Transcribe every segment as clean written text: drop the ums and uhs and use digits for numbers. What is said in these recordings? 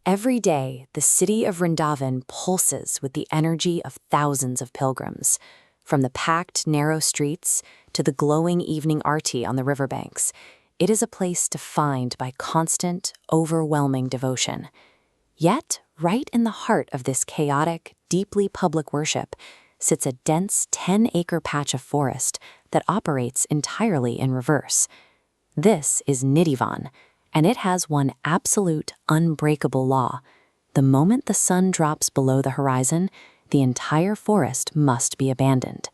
Every day, the city of Vrindavan pulses with the energy of thousands of pilgrims. From the packed, narrow streets to the glowing evening aarti on the riverbanks, it is a place defined by constant, overwhelming devotion. Yet, right in the heart of this chaotic, deeply public worship, sits a dense 10-acre patch of forest that operates entirely in reverse. This is Nidhivan, and it has one absolute, unbreakable law. The moment the sun drops below the horizon, the entire forest must be abandoned.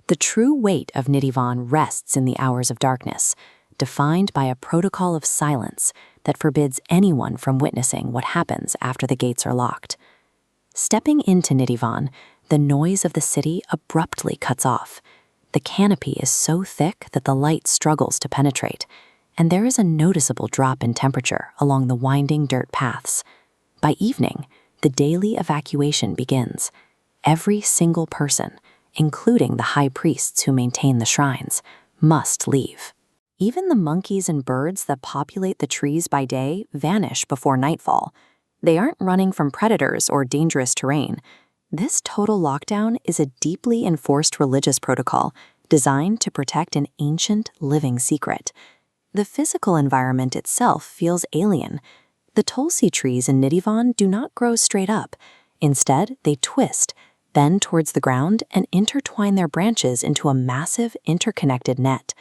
The true weight of Nidhivan rests in the hours of darkness, defined by a protocol of silence that forbids anyone from witnessing what happens after the gates are locked. Stepping into Nidhivan, the noise of the city abruptly cuts off. The canopy is so thick that the light struggles to penetrate, and there is a noticeable drop in temperature along the winding dirt paths. By evening, the daily evacuation begins. Every single person, including the high priests who maintain the shrines, must leave. Even the monkeys and birds that populate the trees by day vanish before nightfall. They aren't running from predators or dangerous terrain. This total lockdown is a deeply enforced religious protocol designed to protect an ancient living secret. The physical environment itself feels alien. The tulsi trees in Nidhivan do not grow straight up. Instead, they twist, bend towards the ground, and intertwine their branches into a massive, interconnected net.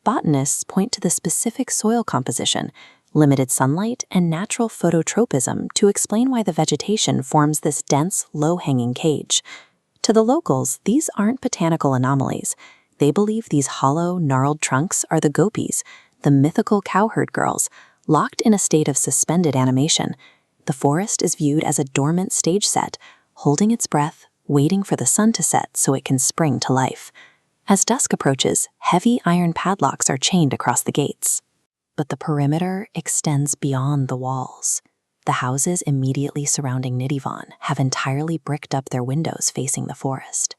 Botanists point to the specific soil composition, limited sunlight, and natural phototropism to explain why the vegetation forms this dense, low-hanging cage. To the locals, these aren't botanical anomalies. They believe these hollow, gnarled trunks are the gopis, the mythical cowherd girls, locked in a state of suspended animation. The forest is viewed as a dormant stage set, holding its breath, waiting for the sun to set so it can spring to life. As dusk approaches, heavy iron padlocks are chained across the gates. But the perimeter extends beyond the walls. The houses immediately surrounding Nidhivan have entirely bricked up their windows facing the forest.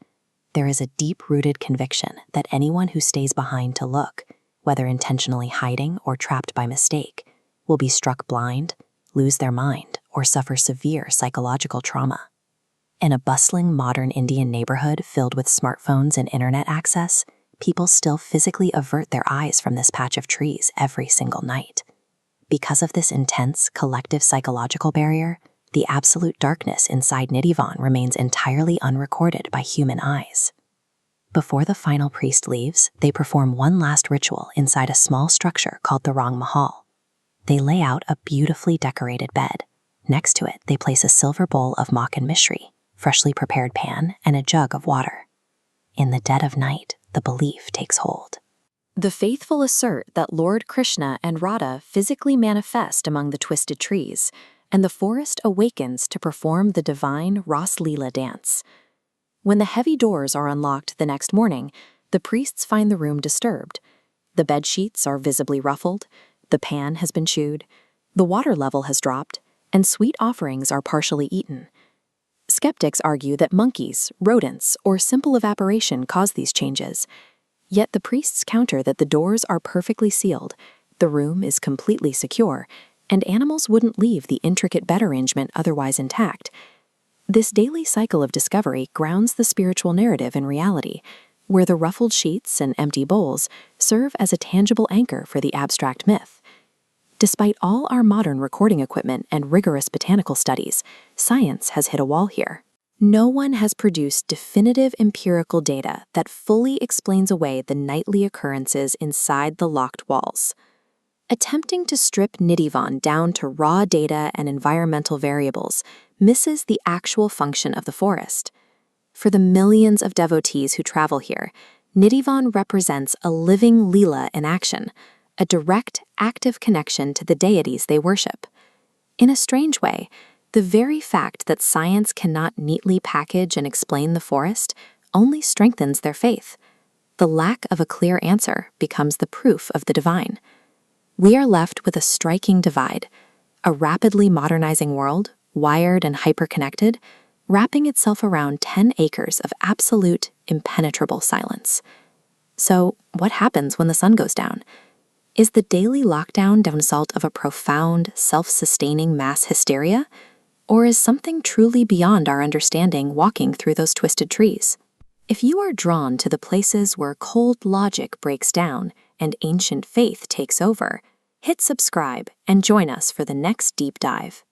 There is a deep-rooted conviction that anyone who stays behind to look, whether intentionally hiding or trapped by mistake, will be struck blind, lose their mind, or suffer severe psychological trauma. In a bustling modern Indian neighborhood filled with smartphones and internet access, people still physically avert their eyes from this patch of trees every single night. Because of this intense collective psychological barrier, the absolute darkness inside Nidhivan remains entirely unrecorded by human eyes. Before the final priest leaves, they perform one last ritual inside a small structure called the Rang Mahal. They lay out a beautifully decorated bed. Next to it, they place a silver bowl of makhan mystery, freshly prepared pan, and a jug of water. In the dead of night, the belief takes hold. The faithful assert that Lord Krishna and Radha physically manifest among the twisted trees, and the forest awakens to perform the divine Raas Leela dance. When the heavy doors are unlocked the next morning, the priests find the room disturbed. The bed sheets are visibly ruffled, the pan has been chewed, the water level has dropped, and sweet offerings are partially eaten. Skeptics argue that monkeys, rodents, or simple evaporation cause these changes. Yet the priests counter that the doors are perfectly sealed, the room is completely secure, and animals wouldn't leave the intricate bed arrangement otherwise intact. This daily cycle of discovery grounds the spiritual narrative in reality, where the ruffled sheets and empty bowls serve as a tangible anchor for the abstract myth. Despite all our modern recording equipment and rigorous botanical studies, science has hit a wall here. No one has produced definitive empirical data that fully explains away the nightly occurrences inside the locked walls. Attempting to strip Nidhivan down to raw data and environmental variables misses the actual function of the forest. For the millions of devotees who travel here, Nidhivan represents a living Leela in action, a direct, active connection to the deities they worship. In a strange way, the very fact that science cannot neatly package and explain the forest only strengthens their faith. The lack of a clear answer becomes the proof of the divine. We are left with a striking divide, a rapidly modernizing world, wired and hyper-connected, wrapping itself around 10 acres of absolute, impenetrable silence. So, what happens when the sun goes down? Is the daily lockdown the result of a profound, self-sustaining mass hysteria? Or is something truly beyond our understanding walking through those twisted trees? If you are drawn to the places where cold logic breaks down and ancient faith takes over, hit subscribe and join us for the next deep dive.